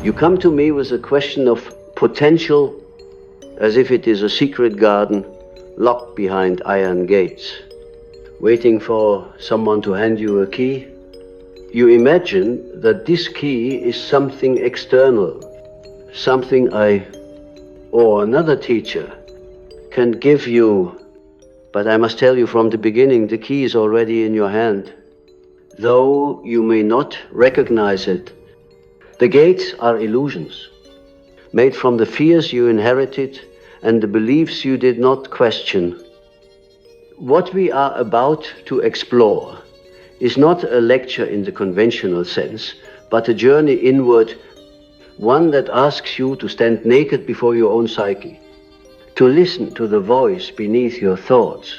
You come to me with a question of potential, as if it is a secret garden locked behind iron gates, waiting for someone to hand you a key. You imagine that this key is something external, something I or another teacher can give you, but I must tell you from the beginning, the key is already in your hand. Though you may not recognize it, the gates are illusions, made from the fears you inherited and the beliefs you did not question. What we are about to explore is not a lecture in the conventional sense, but a journey inward, one that asks you to stand naked before your own psyche, to listen to the voice beneath your thoughts.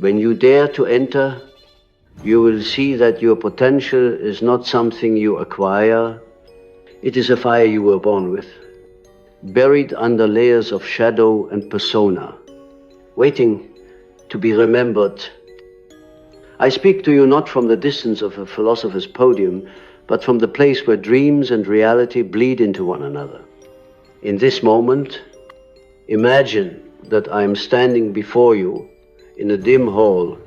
When you dare to enter, you will see that your potential is not something you acquire. It is a fire you were born with, buried under layers of shadow and persona, waiting to be remembered. I speak to you not from the distance of a philosopher's podium, but from the place where dreams and reality bleed into one another. In this moment, imagine that I am standing before you in a dim hall,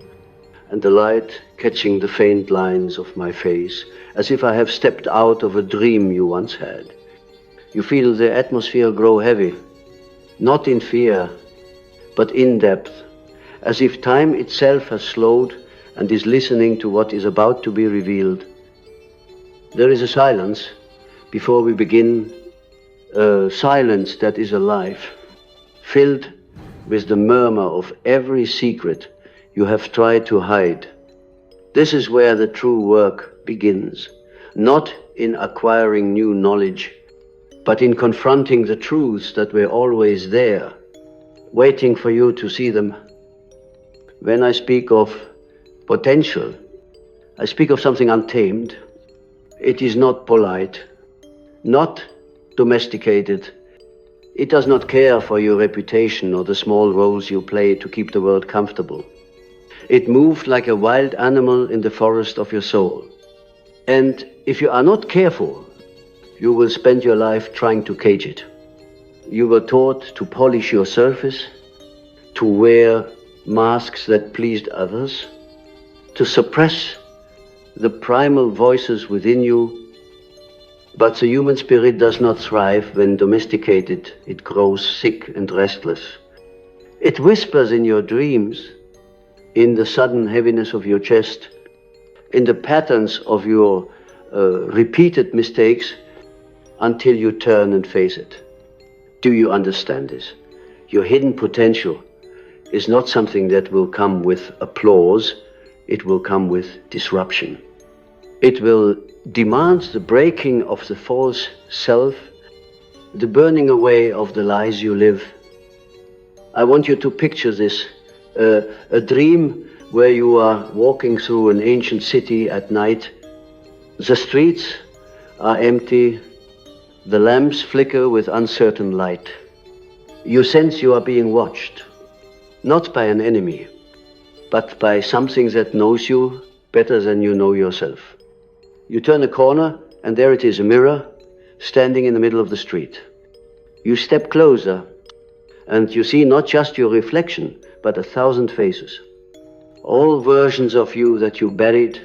and the light catching the faint lines of my face, as if I have stepped out of a dream you once had. You feel the atmosphere grow heavy, not in fear, but in depth, as if time itself has slowed and is listening to what is about to be revealed. There is a silence before we begin, a silence that is alive, filled with the murmur of every secret you have tried to hide. This is where the true work begins, not in acquiring new knowledge, but in confronting the truths that were always there, waiting for you to see them. When I speak of potential, I speak of something untamed. It is not polite, not domesticated. It does not care for your reputation or the small roles you play to keep the world comfortable. It moved like a wild animal in the forest of your soul. And if you are not careful, you will spend your life trying to cage it. You were taught to polish your surface, to wear masks that pleased others, to suppress the primal voices within you. But the human spirit does not thrive when domesticated. It grows sick and restless. It whispers in your dreams, in the sudden heaviness of your chest, in the patterns of your repeated mistakes, until you turn and face it. Do you understand this? Your hidden potential is not something that will come with applause. It will come with disruption. It will demand the breaking of the false self, the burning away of the lies you live. I want you to picture this, a dream where you are walking through an ancient city at night. The streets are empty, the lamps flicker with uncertain light. You sense you are being watched, not by an enemy, but by something that knows you better than you know yourself. You turn a corner, and there it is, a mirror, standing in the middle of the street. You step closer, and you see not just your reflection, but 1,000 faces. All versions of you that you buried.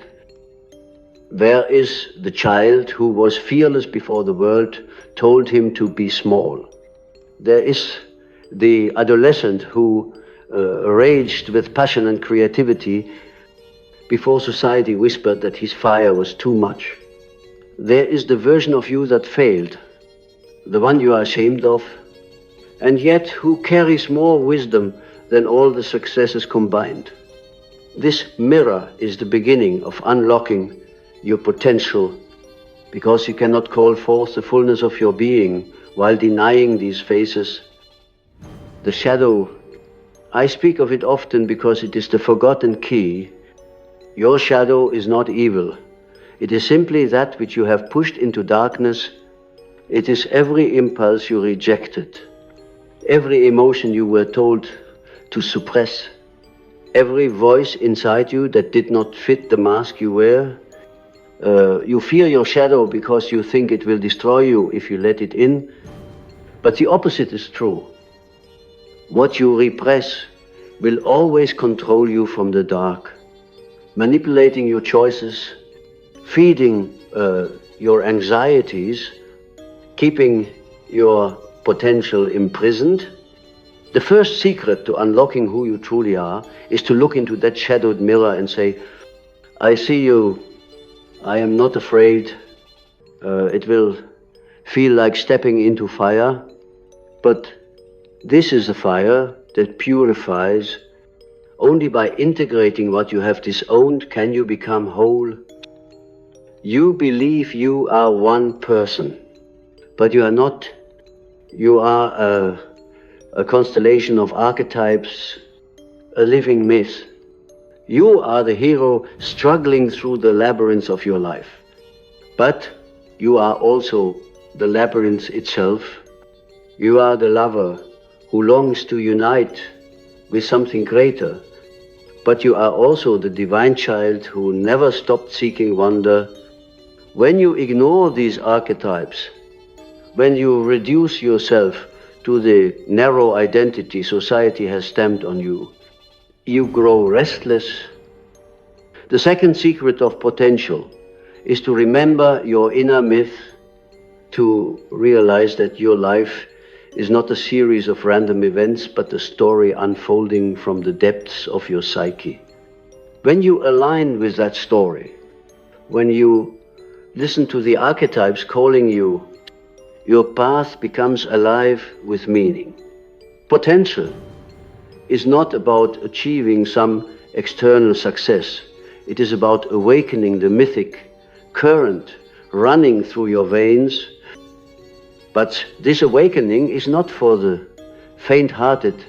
There is the child who was fearless before the world told him to be small. There is the adolescent who raged with passion and creativity before society whispered that his fire was too much. There is the version of you that failed, the one you are ashamed of, and yet who carries more wisdom than all the successes combined. This mirror is the beginning of unlocking your potential, because you cannot call forth the fullness of your being while denying these faces. The shadow, I speak of it often because it is the forgotten key. Your shadow is not evil. It is simply that which you have pushed into darkness. It is every impulse you rejected, every emotion you were told to suppress, every voice inside you that did not fit the mask you wear. You fear your shadow because you think it will destroy you if you let it in. But the opposite is true. What you repress will always control you from the dark, manipulating your choices, feeding your anxieties, keeping your potential imprisoned. The first secret to unlocking who you truly are is to look into that shadowed mirror and say, I see you, I am not afraid. It will feel like stepping into fire, but this is a fire that purifies. Only by integrating what you have disowned can you become whole. You believe you are one person, but you are not. You are a constellation of archetypes, a living myth. You are the hero struggling through the labyrinths of your life. But you are also the labyrinth itself. You are the lover who longs to unite with something greater. But you are also the divine child who never stopped seeking wonder. When you ignore these archetypes, when you reduce yourself to the narrow identity society has stamped on you, you grow restless. The second secret of potential is to remember your inner myth, to realize that your life is not a series of random events, but a story unfolding from the depths of your psyche. When you align with that story, when you listen to the archetypes calling you, your path becomes alive with meaning. Potential is not about achieving some external success. It is about awakening the mythic current running through your veins. But this awakening is not for the faint-hearted.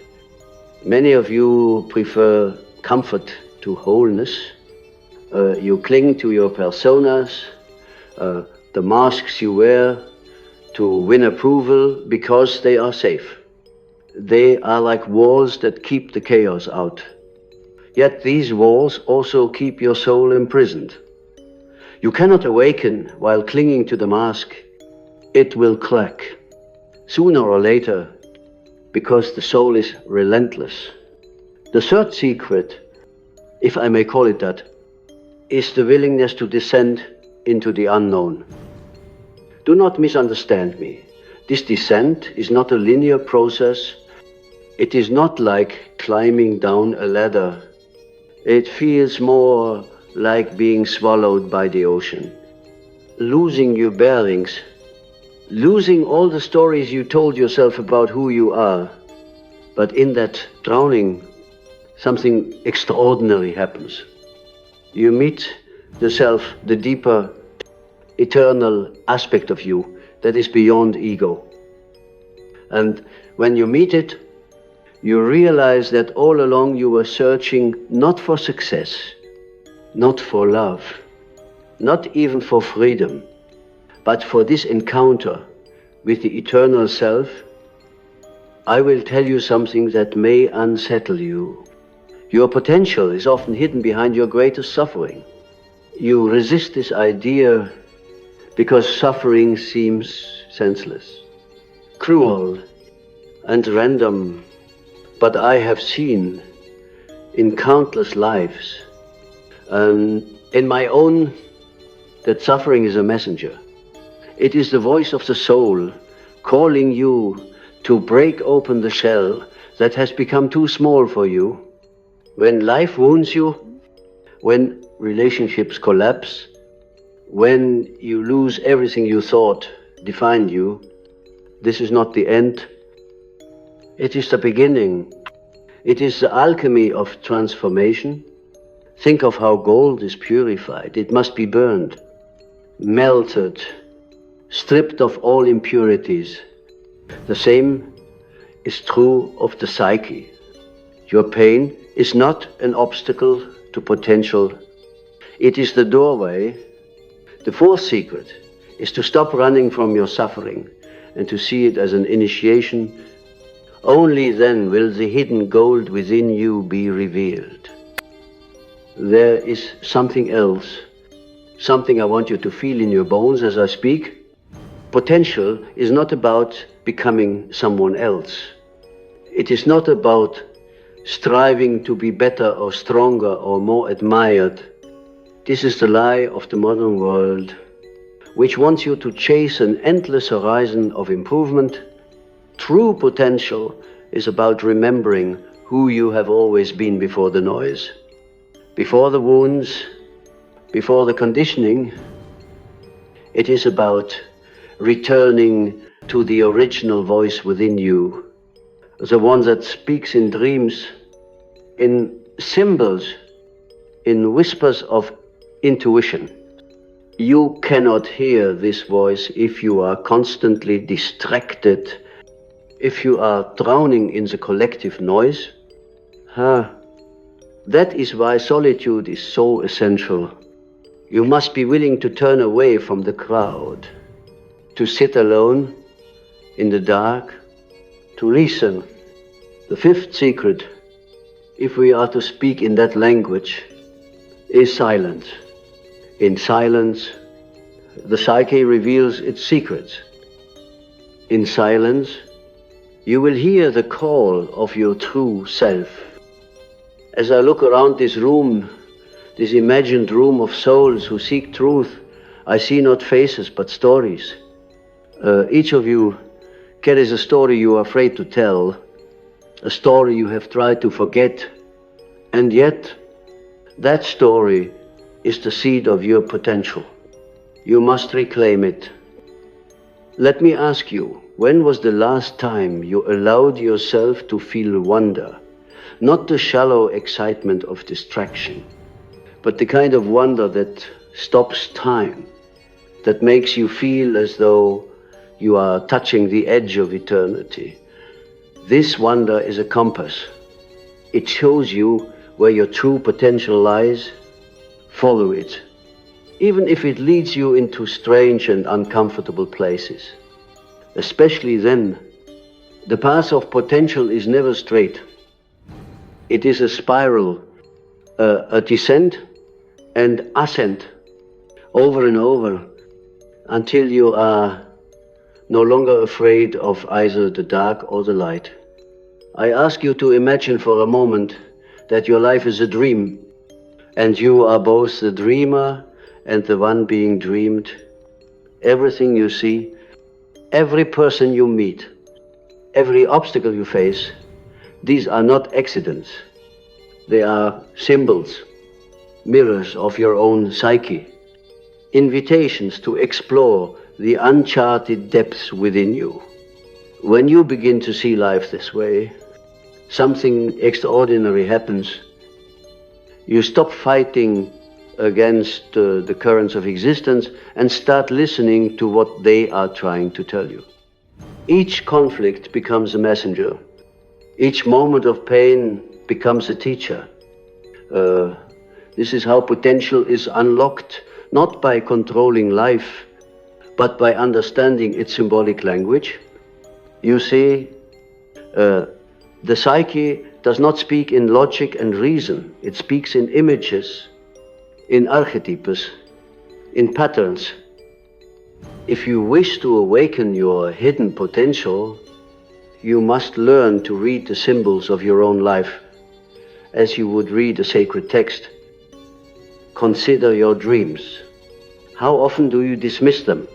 Many of you prefer comfort to wholeness. You cling to your personas, the masks you wear to win approval because they are safe. They are like walls that keep the chaos out. Yet these walls also keep your soul imprisoned. You cannot awaken while clinging to the mask. It will crack, sooner or later, because the soul is relentless. The third secret, if I may call it that, is the willingness to descend into the unknown. Do not misunderstand me. This descent is not a linear process. It is not like climbing down a ladder. It feels more like being swallowed by the ocean, losing your bearings, losing all the stories you told yourself about who you are. But in that drowning, something extraordinary happens. You meet the self, the deeper, eternal aspect of you that is beyond ego. And when you meet it, you realize that all along you were searching not for success, not for love, not even for freedom, but for this encounter with the eternal self. I will tell you something that may unsettle you. Your potential is often hidden behind your greatest suffering. You resist this idea because suffering seems senseless, cruel, and random. But I have seen in countless lives, in my own, that suffering is a messenger. It is the voice of the soul calling you to break open the shell that has become too small for you. When life wounds you, when relationships collapse, when you lose everything you thought defined you, this is not the end. It is the beginning. It is the alchemy of transformation. Think of how gold is purified. It must be burned, melted, stripped of all impurities. The same is true of the psyche. Your pain is not an obstacle to potential. It is the doorway. The fourth secret is to stop running from your suffering and to see it as an initiation. Only then will the hidden gold within you be revealed. There is something else, something I want you to feel in your bones as I speak. Potential is not about becoming someone else. It is not about striving to be better or stronger or more admired. This is the lie of the modern world, which wants you to chase an endless horizon of improvement. True potential is about remembering who you have always been before the noise, before the wounds, before the conditioning. It is about returning to the original voice within you, the one that speaks in dreams, in symbols, in whispers of intuition. You cannot hear this voice if you are constantly distracted, if you are drowning in the collective noise. That is why solitude is so essential. You must be willing to turn away from the crowd, to sit alone in the dark, to listen. The fifth secret, if we are to speak in that language, is silence. In silence, the psyche reveals its secrets. In silence, you will hear the call of your true self. As I look around this room, this imagined room of souls who seek truth, I see not faces but stories. Each of you carries a story you are afraid to tell, a story you have tried to forget, and yet that story is the seed of your potential. You must reclaim it. Let me ask you, when was the last time you allowed yourself to feel wonder? Not the shallow excitement of distraction, but the kind of wonder that stops time, that makes you feel as though you are touching the edge of eternity. This wonder is a compass. It shows you where your true potential lies. Follow it, even if it leads you into strange and uncomfortable places. Especially then, the path of potential is never straight. It is a spiral, a descent and ascent, over and over, until you are no longer afraid of either the dark or the light. I ask you to imagine for a moment that your life is a dream, and you are both the dreamer and the one being dreamed. Everything you see, every person you meet, every obstacle you face, these are not accidents. They are symbols, mirrors of your own psyche, invitations to explore the uncharted depths within you. When you begin to see life this way, something extraordinary happens. You stop fighting against the currents of existence and start listening to what they are trying to tell you. Each conflict becomes a messenger. Each moment of pain becomes a teacher. This is how potential is unlocked, not by controlling life, but by understanding its symbolic language. You see, the psyche does not speak in logic and reason. It speaks in images, in archetypes, in patterns. If you wish to awaken your hidden potential, you must learn to read the symbols of your own life as you would read a sacred text. Consider your dreams. How often do you dismiss them,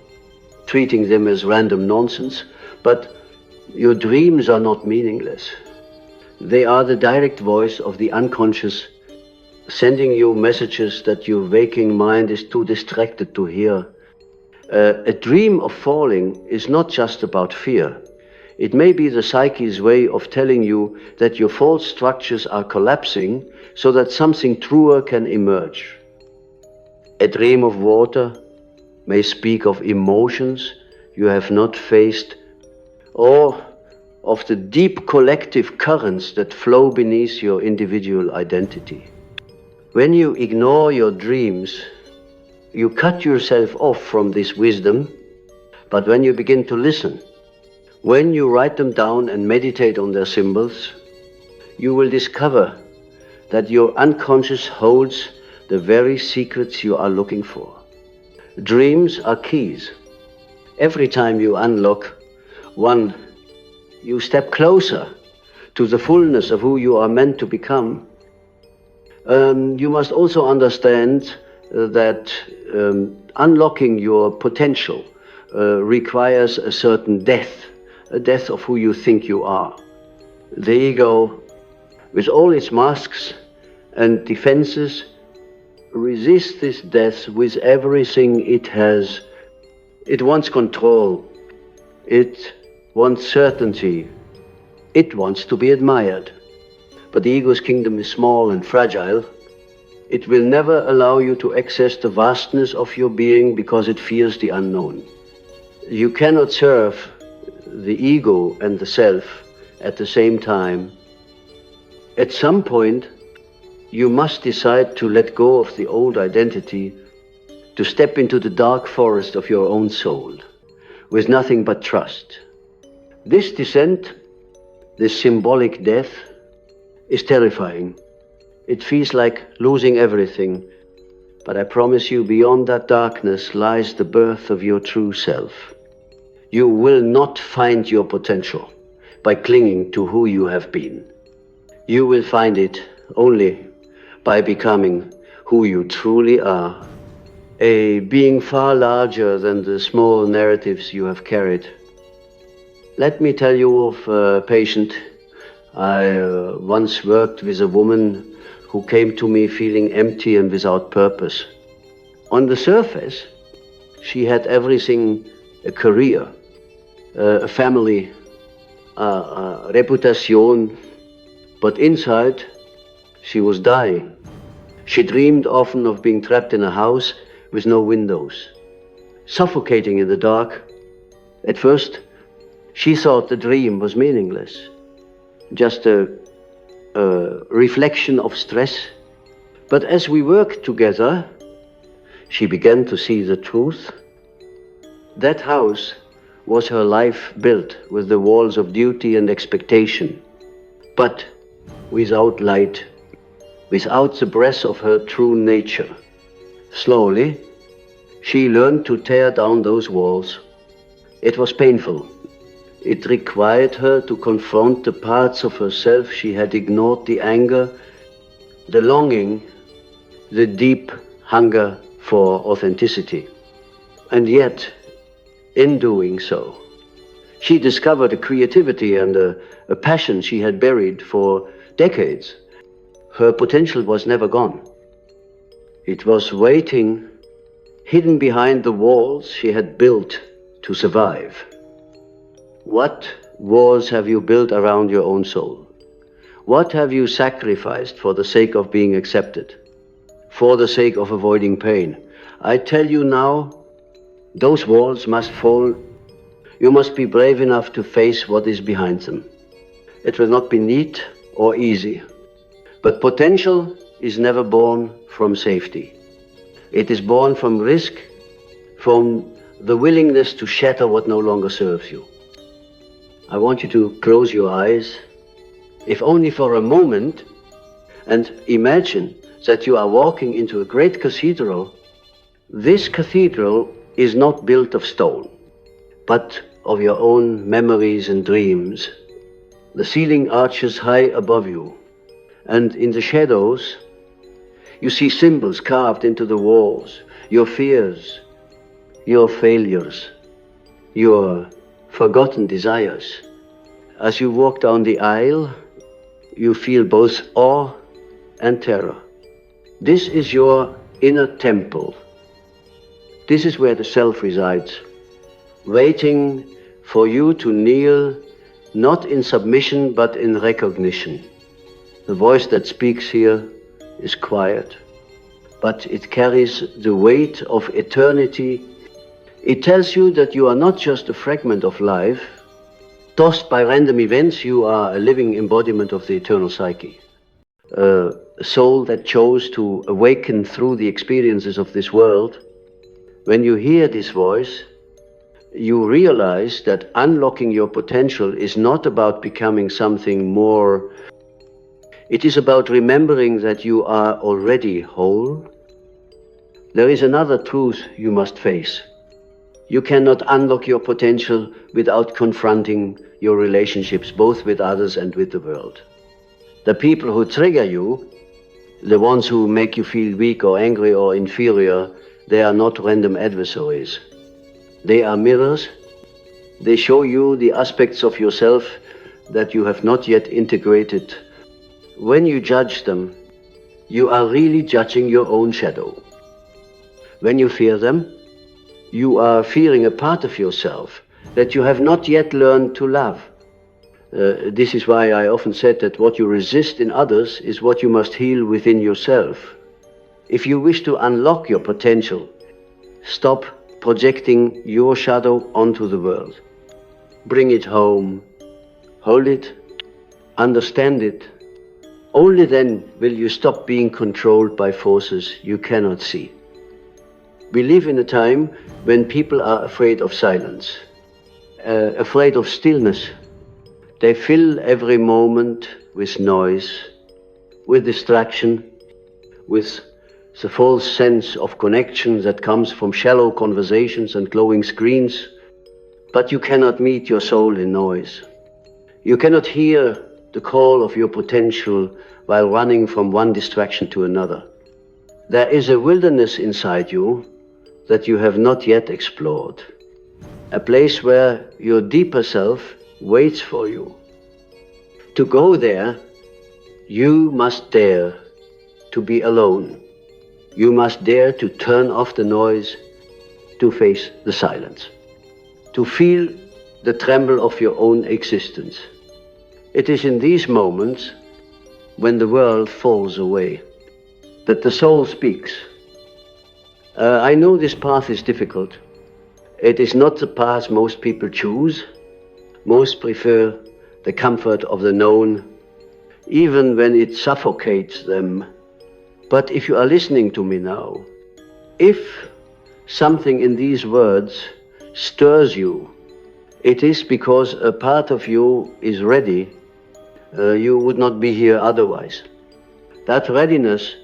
treating them as random nonsense? But your dreams are not meaningless. They are the direct voice of the unconscious, sending you messages that your waking mind is too distracted to hear. A dream of falling is not just about fear. It may be the psyche's way of telling you that your false structures are collapsing so that something truer can emerge. A dream of water may speak of emotions you have not faced, or of the deep collective currents that flow beneath your individual identity. When you ignore your dreams, you cut yourself off from this wisdom, but when you begin to listen, when you write them down and meditate on their symbols, you will discover that your unconscious holds the very secrets you are looking for. Dreams are keys. Every time you unlock one, you step closer to the fullness of who you are meant to become. You must also understand that unlocking your potential requires a certain death, a death of who you think you are. The ego, with all its masks and defenses, resists this death with everything it has. It wants control. It wants certainty. It wants to be admired. But the ego's kingdom is small and fragile. It will never allow you to access the vastness of your being because it fears the unknown. You cannot serve the ego and the self at the same time. At some point, you must decide to let go of the old identity, to step into the dark forest of your own soul, with nothing but trust. This descent, this symbolic death, is terrifying. It feels like losing everything, but I promise you, beyond that darkness lies the birth of your true self. You will not find your potential by clinging to who you have been. You will find it only by becoming who you truly are, a being far larger than the small narratives you have carried. Let me tell you of a patient. I once worked with a woman who came to me feeling empty and without purpose. On the surface, she had everything: a career, a family, a reputation, but inside, she was dying. She dreamed often of being trapped in a house with no windows, suffocating in the dark. At first, she thought the dream was meaningless, just a reflection of stress. But as we worked together, she began to see the truth. That house was her life built with the walls of duty and expectation, but without light, without the breath of her true nature. Slowly, she learned to tear down those walls. It was painful. It required her to confront the parts of herself she had ignored: the anger, the longing, the deep hunger for authenticity. And yet, in doing so, she discovered a creativity and a passion she had buried for decades. Her potential was never gone. It was waiting, hidden behind the walls she had built to survive. What walls have you built around your own soul? What have you sacrificed for the sake of being accepted, for the sake of avoiding pain? I tell you now, those walls must fall. You must be brave enough to face what is behind them. It will not be neat or easy, but potential is never born from safety. It is born from risk, from the willingness to shatter what no longer serves you. I want you to close your eyes, if only for a moment, and imagine that you are walking into a great cathedral. This cathedral is not built of stone, but of your own memories and dreams. The ceiling arches high above you, and in the shadows, you see symbols carved into the walls: your fears, your failures, your forgotten desires. As you walk down the aisle, you feel both awe and terror. This is your inner temple. This is where the self resides, waiting for you to kneel, not in submission, but in recognition. The voice that speaks here is quiet, but it carries the weight of eternity. It tells you that you are not just a fragment of life, tossed by random events. You are a living embodiment of the eternal psyche, a soul that chose to awaken through the experiences of this world. When you hear this voice, you realize that unlocking your potential is not about becoming something more. It is about remembering that you are already whole, There is another truth you must face. You cannot unlock your potential without confronting your relationships, both with others and with the world. The people who trigger you, the ones who make you feel weak or angry or inferior, they are not random adversaries. They are mirrors. They show you the aspects of yourself that you have not yet integrated. When you judge them, you are really judging your own shadow. When you fear them, you are fearing a part of yourself that you have not yet learned to love. This is why I often said that what you resist in others is what you must heal within yourself. If you wish to unlock your potential, stop projecting your shadow onto the world. Bring it home, hold it, understand it. Only then will you stop being controlled by forces you cannot see. We live in a time when people are afraid of silence, afraid of stillness. They fill every moment with noise, with distraction, with the false sense of connection that comes from shallow conversations and glowing screens. But you cannot meet your soul in noise. You cannot hear the call of your potential while running from one distraction to another. There is a wilderness inside you that you have not yet explored, a place where your deeper self waits for you. To go there, you must dare to be alone. You must dare to turn off the noise, to face the silence, to feel the tremble of your own existence. It is in these moments, when the world falls away, that the soul speaks. I know this path is difficult. It is not the path most people choose. Most prefer the comfort of the known, even when it suffocates them. But if you are listening to me now, if something in these words stirs you, it is because a part of you is ready. You would not be here otherwise. That readiness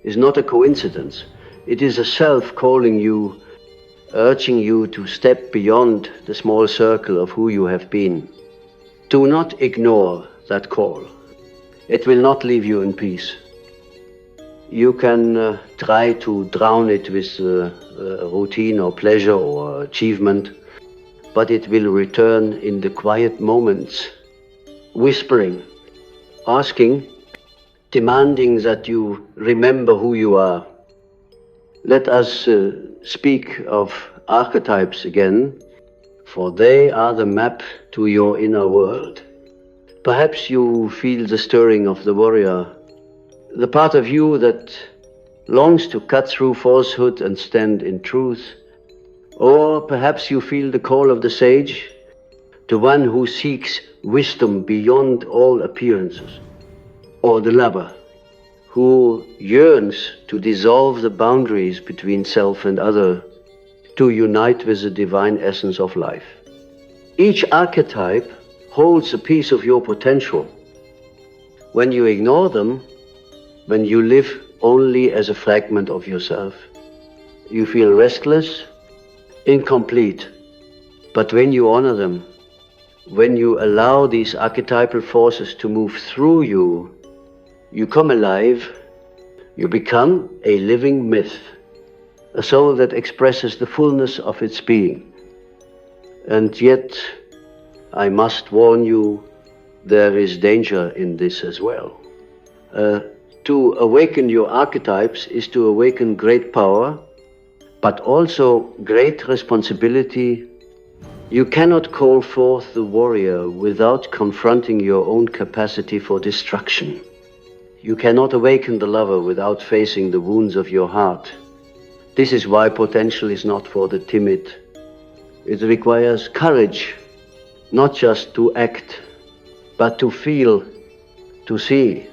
is not a coincidence. It is a self calling you, urging you to step beyond the small circle of who you have been. Do not ignore that call. It will not leave you in peace. You can try to drown it with routine or pleasure or achievement, but it will return in the quiet moments, whispering, asking, demanding that you remember who you are. Let us speak of archetypes again, for they are the map to your inner world. Perhaps you feel the stirring of the warrior, the part of you that longs to cut through falsehood and stand in truth. Or perhaps you feel the call of the sage, the one who seeks wisdom beyond all appearances. Or the lover, who yearns to dissolve the boundaries between self and other, to unite with the divine essence of life. Each archetype holds a piece of your potential. When you ignore them, when you live only as a fragment of yourself, you feel restless, incomplete. But when you honor them, when you allow these archetypal forces to move through you, you come alive, you become a living myth, a soul that expresses the fullness of its being. And yet, I must warn you, there is danger in this as well. To awaken your archetypes is to awaken great power, but also great responsibility. You cannot call forth the warrior without confronting your own capacity for destruction. You cannot awaken the lover without facing the wounds of your heart. This is why potential is not for the timid. It requires courage, not just to act, but to feel, to see,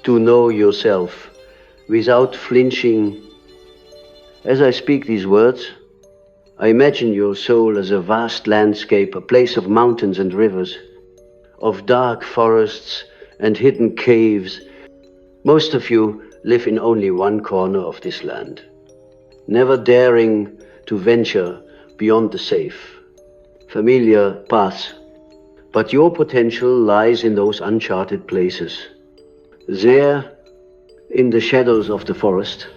to know yourself without flinching. As I speak these words, I imagine your soul as a vast landscape, a place of mountains and rivers, of dark forests and hidden caves. Most of you live in only one corner of this land. never daring to venture beyond the safe, familiar paths. But your potential lies in those uncharted places. There, in the shadows of the forest,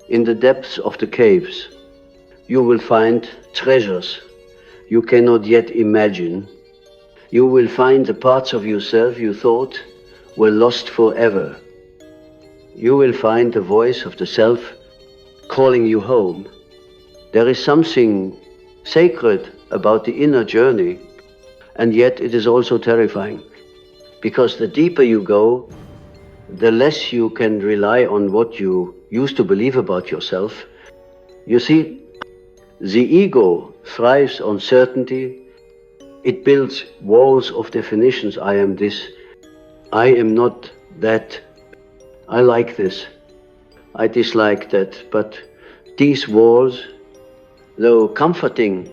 in the depths of the caves, you will find treasures you cannot yet imagine. You will find the parts of yourself you thought were lost forever. You will find the voice of the self calling you home. There is something sacred about the inner journey, and yet it is also terrifying, because the deeper you go, the less you can rely on what you used to believe about yourself. You see, the ego thrives on certainty. It builds walls of definitions. I am this, I am not that, I like this, I dislike that. But these walls, though comforting,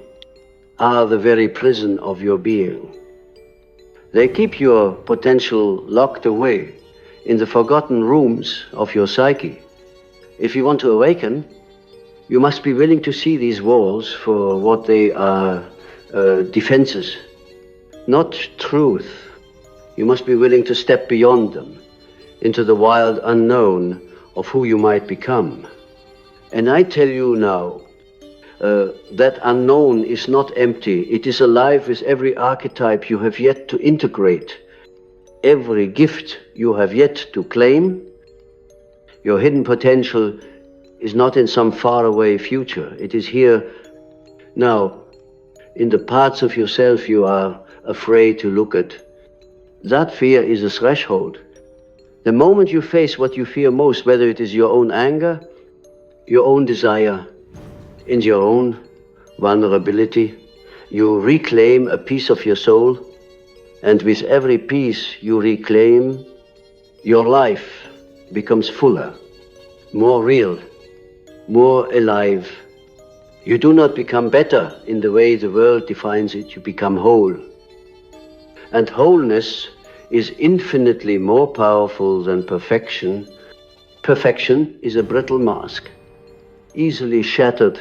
are the very prison of your being. They keep your potential locked away in the forgotten rooms of your psyche. If you want to awaken, you must be willing to see these walls for what they are, defenses, not truth. You must be willing to step beyond them into the wild unknown of who you might become. And I tell you now, that unknown is not empty. It is alive with every archetype you have yet to integrate, every gift you have yet to claim. Your hidden potential is not in some faraway future. It is here now, in the parts of yourself you are afraid to look at. That fear is a threshold. The moment you face what you fear most, whether it is your own anger, your own desire, in your own vulnerability, you reclaim a piece of your soul, and with every piece you reclaim, your life becomes fuller, more real, more alive. You do not become better in the way the world defines it, you become whole. And wholeness is infinitely more powerful than perfection. Perfection is a brittle mask, easily shattered.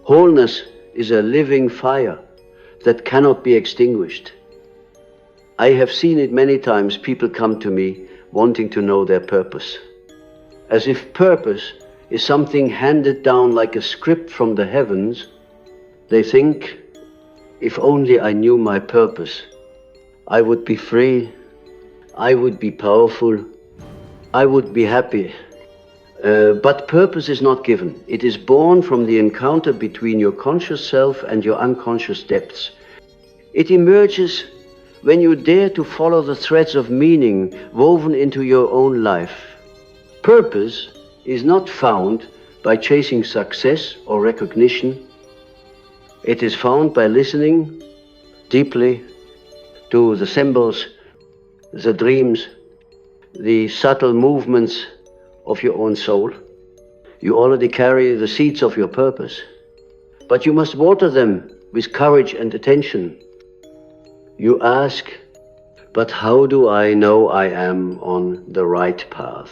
Wholeness is a living fire that cannot be extinguished. I have seen it many times. People come to me wanting to know their purpose, as if purpose is something handed down like a script from the heavens. They think, if only I knew my purpose, I would be free, I would be powerful, I would be happy. But purpose is not given. It is born from the encounter between your conscious self and your unconscious depths. It emerges when you dare to follow the threads of meaning woven into your own life. Purpose is not found by chasing success or recognition. It is found by listening deeply to the symbols, the dreams, the subtle movements of your own soul. You already carry the seeds of your purpose, but you must water them with courage and attention. You ask, but how do I know I am on the right path?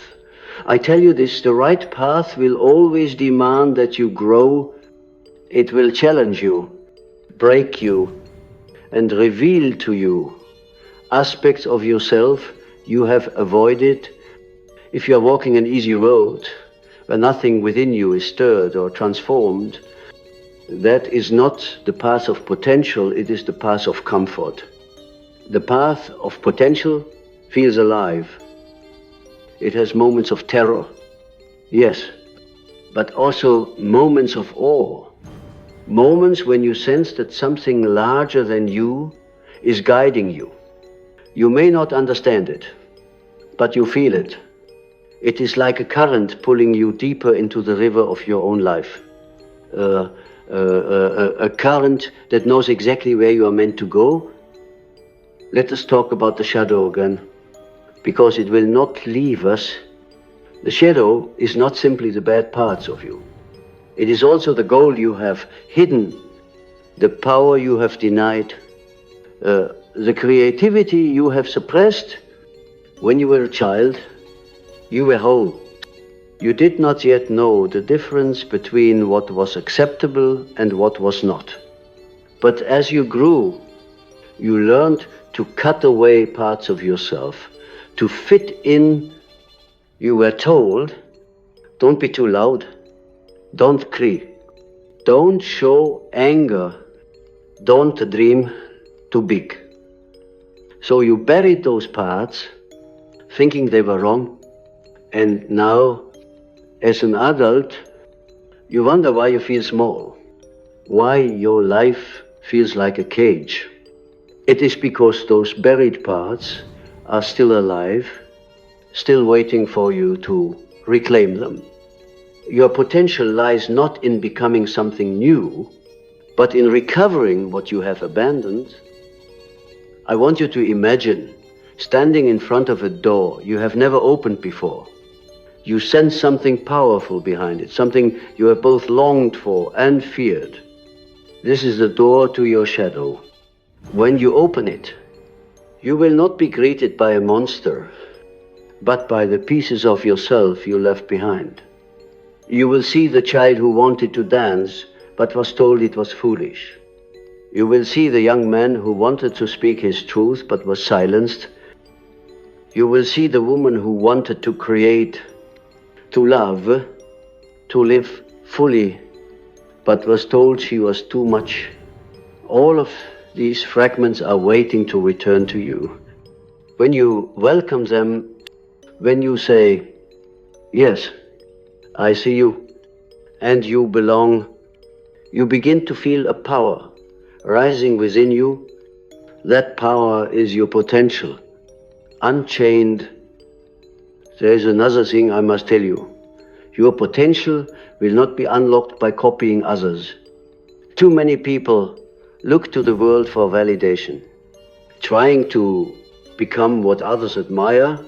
I tell you this, the right path will always demand that you grow. It will challenge you, break you, and reveal to you aspects of yourself you have avoided. If you are walking an easy road where nothing within you is stirred or transformed, that is not the path of potential, it is the path of comfort. The path of potential feels alive. It has moments of terror, yes, but also moments of awe. Moments when you sense that something larger than you is guiding you. You may not understand it, but you feel it. It is like a current pulling you deeper into the river of your own life. A current that knows exactly where you are meant to go. Let us talk about the shadow again, because it will not leave us. The shadow is not simply the bad parts of you. It is also the goal you have hidden, the power you have denied, the creativity you have suppressed. When you were a child, you were whole. You did not yet know the difference between what was acceptable and what was not. But as you grew, you learned to cut away parts of yourself, to fit in. You were told, don't be too loud, don't cry, don't show anger, don't dream too big. So you buried those parts, thinking they were wrong, and now, as an adult, you wonder why you feel small, why your life feels like a cage. It is because those buried parts are still alive, still waiting for you to reclaim them. Your potential lies not in becoming something new, but in recovering what you have abandoned. I want you to imagine standing in front of a door you have never opened before. You sense something powerful behind it, something you have both longed for and feared. This is the door to your shadow. When you open it, you will not be greeted by a monster, but by the pieces of yourself you left behind. You will see the child who wanted to dance, but was told it was foolish. You will see the young man who wanted to speak his truth, but was silenced. You will see the woman who wanted to create, to love, to live fully, but was told she was too much. All of these fragments are waiting to return to you. When you welcome them, when you say, yes, I see you, and you belong, you begin to feel a power rising within you. That power is your potential, unchained. There is another thing I must tell you. Your potential will not be unlocked by copying others. Too many people look to the world for validation, trying to become what others admire,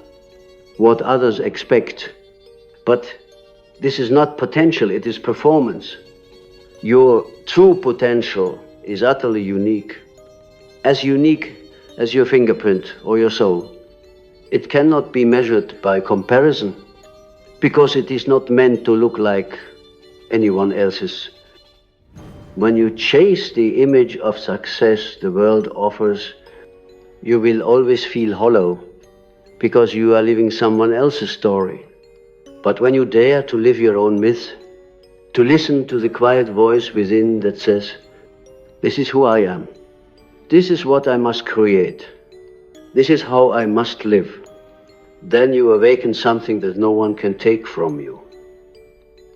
what others expect. But this is not potential, it is performance. Your true potential is utterly unique as your fingerprint or your soul. It cannot be measured by comparison because it is not meant to look like anyone else's. When you chase the image of success the world offers, you will always feel hollow because you are living someone else's story. But when you dare to live your own myth, to listen to the quiet voice within that says, this is who I am, this is what I must create, this is how I must live, then you awaken something that no one can take from you.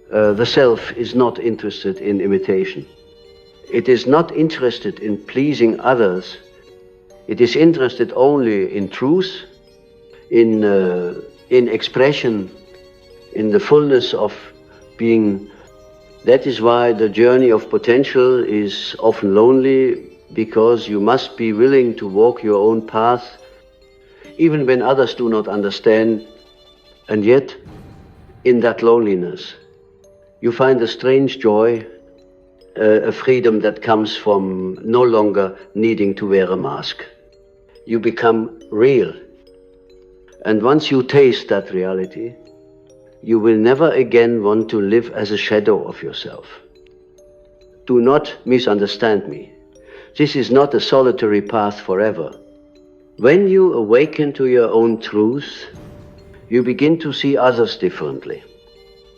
The self is not interested in imitation. It is not interested in pleasing others. It is interested only in truth, in expression, in the fullness of being. That is why the journey of potential is often lonely, because you must be willing to walk your own path, even when others do not understand. And yet, in that loneliness, you find a strange joy, a freedom that comes from no longer needing to wear a mask. You become real. And once you taste that reality, you will never again want to live as a shadow of yourself. Do not misunderstand me. This is not a solitary path forever. When you awaken to your own truth, you begin to see others differently.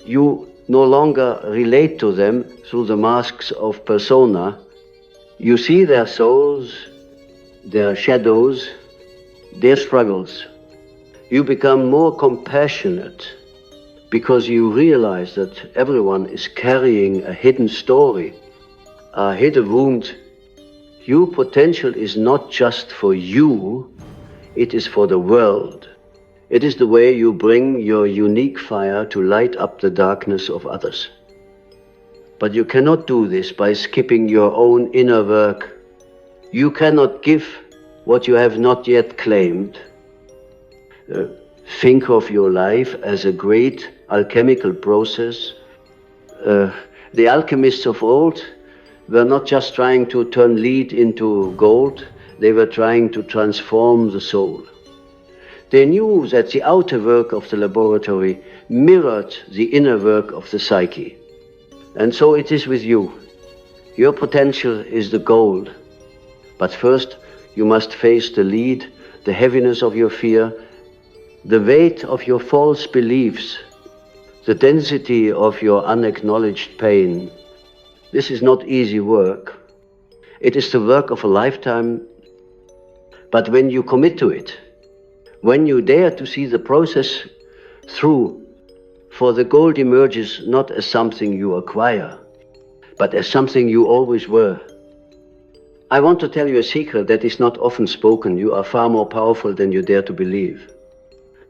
You no longer relate to them through the masks of persona. You see their souls, their shadows, their struggles. You become more compassionate because you realize that everyone is carrying a hidden story, a hidden wound. Your potential is not just for you, it is for the world. It is the way you bring your unique fire to light up the darkness of others. But you cannot do this by skipping your own inner work. You cannot give what you have not yet claimed. Think of your life as a great alchemical process. The alchemists of old were not just trying to turn lead into gold, they were trying to transform the soul. They knew that the outer work of the laboratory mirrored the inner work of the psyche. And so it is with you. Your potential is the gold. But first, you must face the lead, the heaviness of your fear, the weight of your false beliefs, the density of your unacknowledged pain. This is not easy work. It is the work of a lifetime. But when you commit to it, when you dare to see the process through, for the gold emerges not as something you acquire, but as something you always were. I want to tell you a secret that is not often spoken. You are far more powerful than you dare to believe.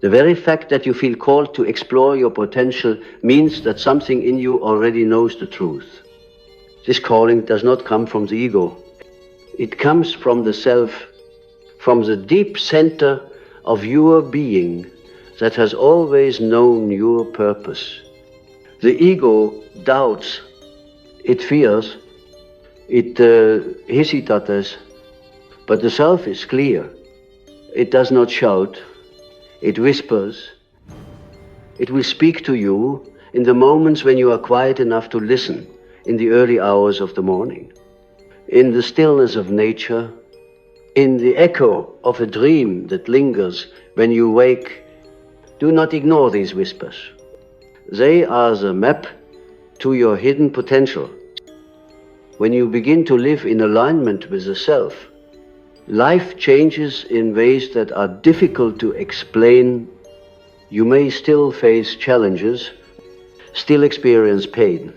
The very fact that you feel called to explore your potential means that something in you already knows the truth. This calling does not come from the ego. It comes from the self, from the deep center of your being that has always known your purpose. The ego doubts, it fears, it hesitates, but the self is clear. It does not shout, it whispers. It will speak to you in the moments when you are quiet enough to listen, in the early hours of the morning, in the stillness of nature, in the echo of a dream that lingers when you wake. Do not ignore these whispers. They are the map to your hidden potential. When you begin to live in alignment with the self, life changes in ways that are difficult to explain. You may still face challenges, still experience pain,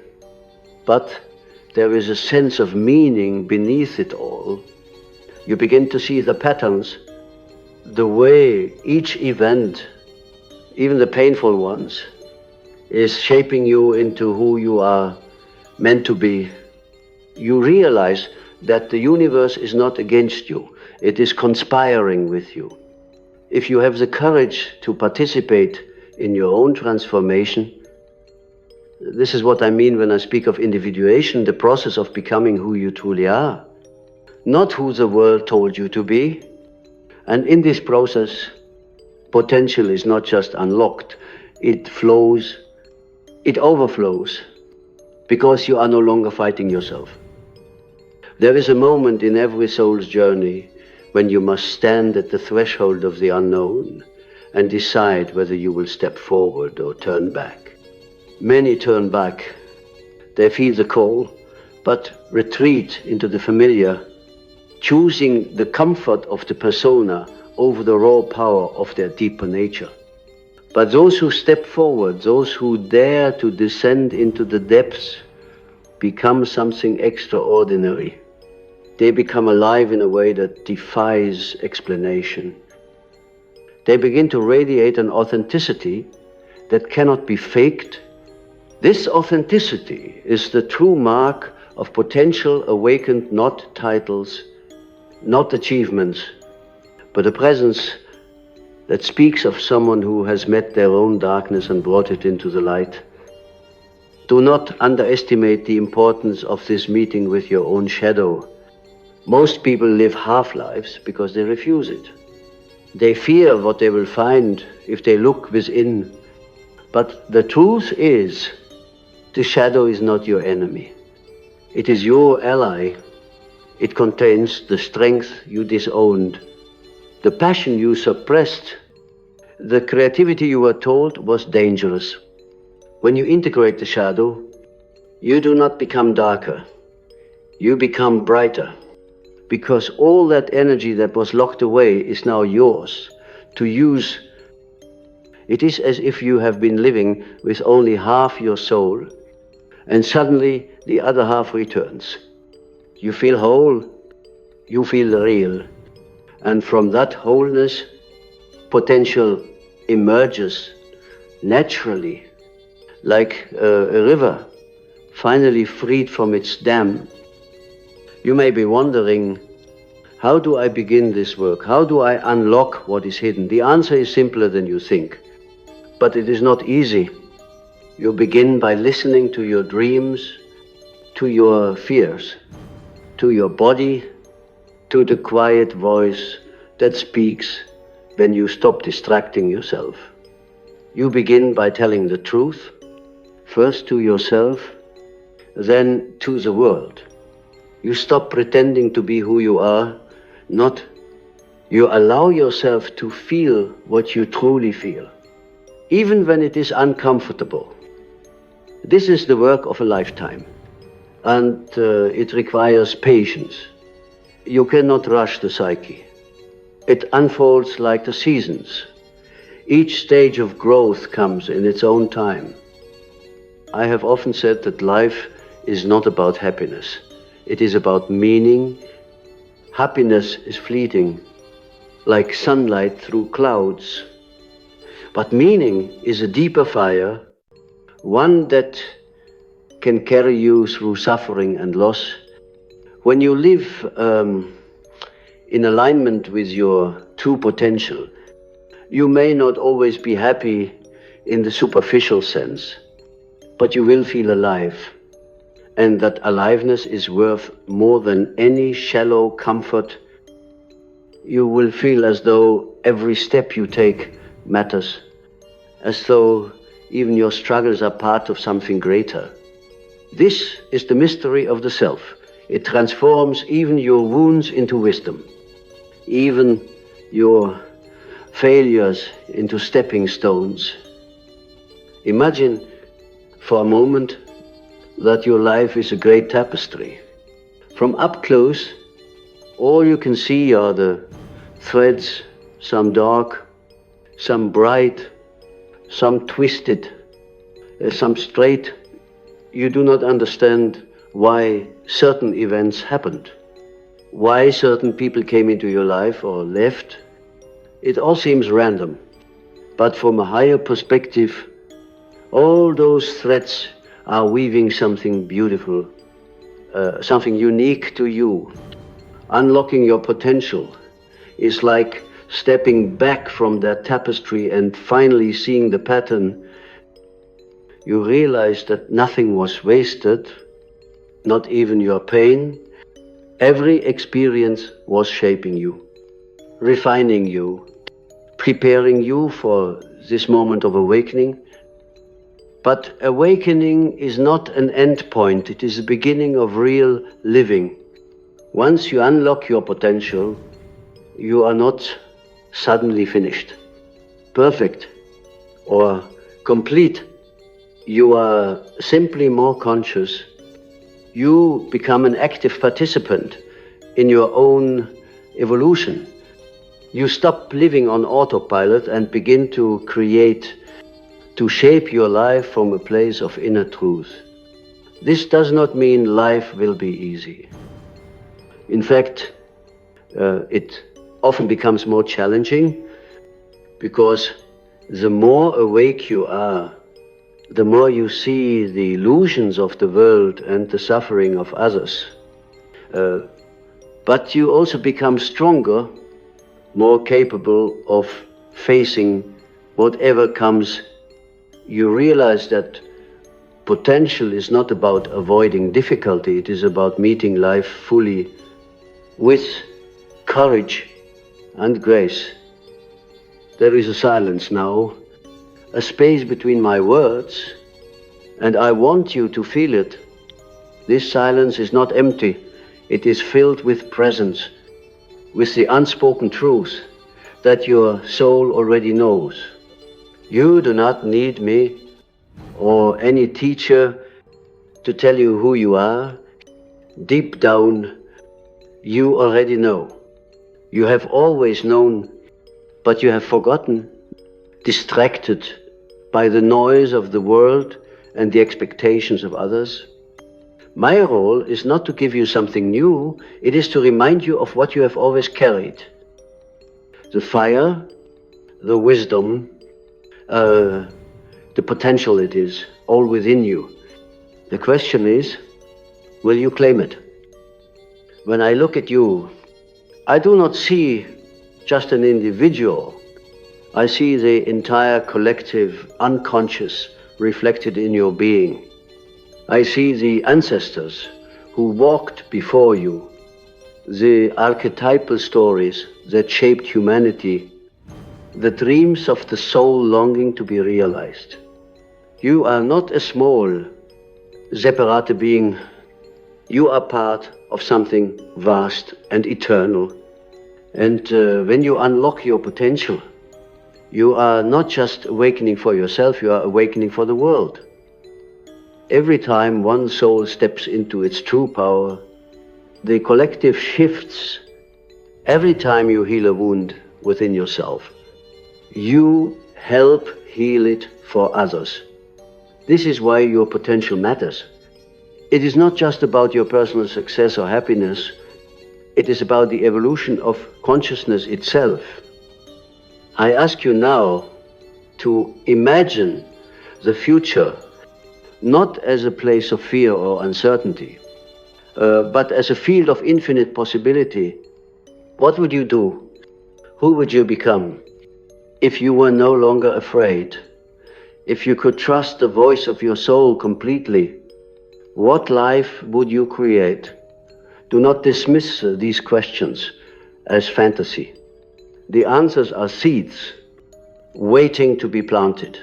but there is a sense of meaning beneath it all. You begin to see the patterns, the way each event, even the painful ones, is shaping you into who you are meant to be. You realize that the universe is not against you, it is conspiring with you. If you have the courage to participate in your own transformation, this is what I mean when I speak of individuation, the process of becoming who you truly are, not who the world told you to be. And in this process, potential is not just unlocked, it flows, it overflows, because you are no longer fighting yourself. There is a moment in every soul's journey when you must stand at the threshold of the unknown and decide whether you will step forward or turn back. Many turn back. They feel the call, but retreat into the familiar, choosing the comfort of the persona over the raw power of their deeper nature. But those who step forward, those who dare to descend into the depths, become something extraordinary. They become alive in a way that defies explanation. They begin to radiate an authenticity that cannot be faked. This authenticity is the true mark of potential awakened, not titles, not achievements, but a presence that speaks of someone who has met their own darkness and brought it into the light. Do not underestimate the importance of this meeting with your own shadow. Most people live half-lives because they refuse it. They fear what they will find if they look within. But the truth is, the shadow is not your enemy. It is your ally. It contains the strength you disowned, the passion you suppressed, the creativity you were told was dangerous. When you integrate the shadow, you do not become darker. You become brighter, because all that energy that was locked away is now yours to use. It is as if you have been living with only half your soul, and suddenly the other half returns. You feel whole, you feel real, and from that wholeness, potential emerges naturally, like a river finally freed from its dam. You may be wondering, how do I begin this work? How do I unlock what is hidden? The answer is simpler than you think, but it is not easy. You begin by listening to your dreams, to your fears, to your body, to the quiet voice that speaks when you stop distracting yourself. You begin by telling the truth, first to yourself, then to the world. You stop pretending to be who you are, you allow yourself to feel what you truly feel, even when it is uncomfortable. This is the work of a lifetime, and it requires patience. You cannot rush the psyche. It unfolds like the seasons. Each stage of growth comes in its own time. I have often said that life is not about happiness. It is about meaning. Happiness is fleeting, like sunlight through clouds. But meaning is a deeper fire, one that can carry you through suffering and loss. When you live in alignment with your true potential, you may not always be happy in the superficial sense, but you will feel alive. And that aliveness is worth more than any shallow comfort. You will feel as though every step you take matters, as though even your struggles are part of something greater. This is the mystery of the self. It transforms even your wounds into wisdom, even your failures into stepping stones. Imagine for a moment that your life is a great tapestry. From up close, all you can see are the threads, some dark, some bright, some twisted, some straight. You do not understand why certain events happened, why certain people came into your life or left. It all seems random, but from a higher perspective, all those threads are weaving something beautiful, something unique to you. Unlocking your potential is like stepping back from that tapestry and finally seeing the pattern. You realize that nothing was wasted, not even your pain. Every experience was shaping you, refining you, preparing you for this moment of awakening. But awakening is not an end point, it is the beginning of real living. Once you unlock your potential, you are not suddenly finished, perfect, or complete. You are simply more conscious. You become an active participant in your own evolution. You stop living on autopilot and begin to create, to shape your life from a place of inner truth. This does not mean life will be easy. In fact, it often becomes more challenging, because the more awake you are, the more you see the illusions of the world and the suffering of others. But you also become stronger, more capable of facing whatever comes. You realize that potential is not about avoiding difficulty, it is about meeting life fully with courage and grace. There is a silence now, a space between my words, and I want you to feel it. This silence is not empty, it is filled with presence, with the unspoken truth that your soul already knows. You do not need me or any teacher to tell you who you are. Deep down, you already know. You have always known, but you have forgotten, distracted by the noise of the world and the expectations of others. My role is not to give you something new, it is to remind you of what you have always carried. The fire, the wisdom, the potential it is, all within you. The question is, will you claim it? When I look at you, I do not see just an individual. I see the entire collective unconscious reflected in your being. I see the ancestors who walked before you, the archetypal stories that shaped humanity. the dreams of the soul longing to be realized. You are not a small, separate being. You are part of something vast and eternal. And when you unlock your potential, you are not just awakening for yourself, you are awakening for the world. Every time one soul steps into its true power, the collective shifts. Every time you heal a wound within yourself, you help heal it for others. This is why your potential matters. It is not just about your personal success or happiness. It is about the evolution of consciousness itself. I ask you now to imagine the future not as a place of fear or uncertainty, but as a field of infinite possibility. What would you do? Who would you become if you were no longer afraid? If you could trust the voice of your soul completely, what life would you create? Do not dismiss these questions as fantasy. The answers are seeds waiting to be planted.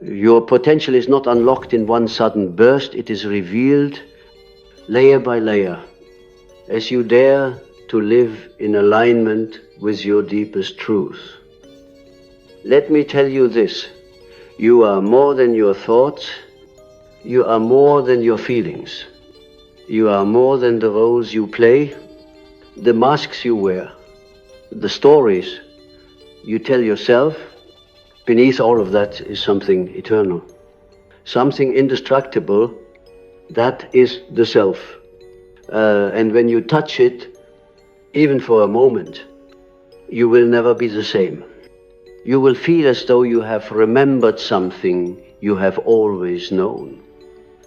Your potential is not unlocked in one sudden burst. It is revealed layer by layer as you dare to live in alignment with your deepest truth. Let me tell you this: you are more than your thoughts. You are more than your feelings. You are more than the roles you play, the masks you wear, the stories you tell yourself. Beneath all of that is something eternal, something indestructible. That is the self. And when you touch it, even for a moment, you will never be the same. You will feel as though you have remembered something you have always known,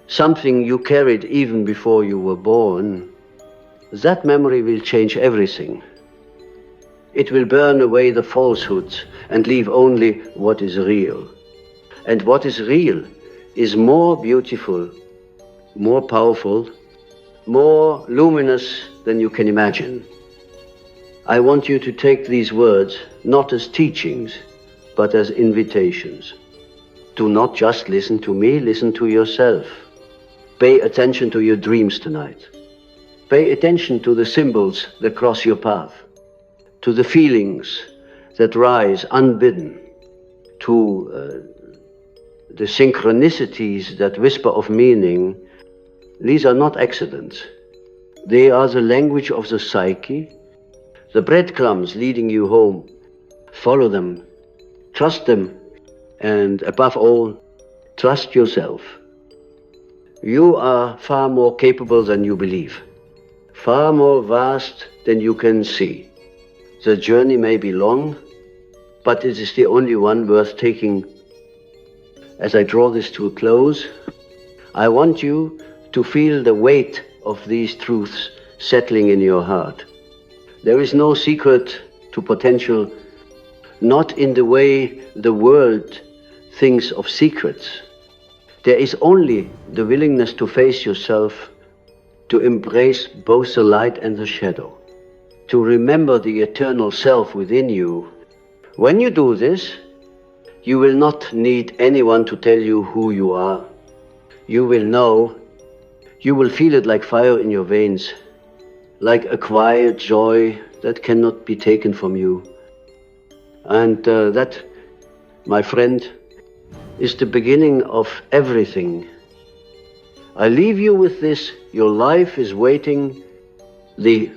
something you carried even before you were born. That memory will change everything. It will burn away the falsehoods and leave only what is real. And what is real is more beautiful, more powerful, more luminous than you can imagine. I want you to take these words not as teachings, but as invitations. Do not just listen to me, listen to yourself. Pay attention to your dreams tonight. Pay attention to the symbols that cross your path, to the feelings that rise unbidden, to the synchronicities that whisper of meaning. These are not accidents. They are the language of the psyche, the breadcrumbs leading you home. Follow them, trust them, and above all, trust yourself. You are far more capable than you believe, far more vast than you can see. The journey may be long, but it is the only one worth taking. As I draw this to a close, I want you to feel the weight of these truths settling in your heart. There is no secret to potential, not in the way the world thinks of secrets. There is only the willingness to face yourself, to embrace both the light and the shadow, to remember the eternal self within you. When you do this, you will not need anyone to tell you who you are. You will know, you will feel it like fire in your veins, like a quiet joy that cannot be taken from you. And that, my friend, is the beginning of everything. I leave you with this: your life is waiting. The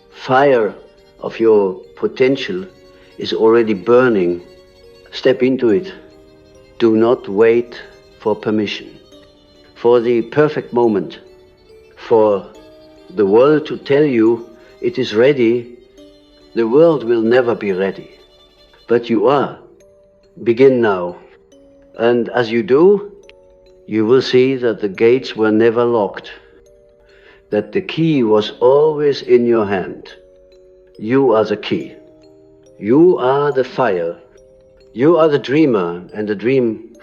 fire of your potential is already burning. Step into it. Do not wait for permission, for the perfect moment, for the world to tell you it is ready. The world will never be ready, but you are. Begin now. And as you do, you will see that the gates were never locked, that the key was always in your hand. You are the key. You are the fire. You are the dreamer, and the dream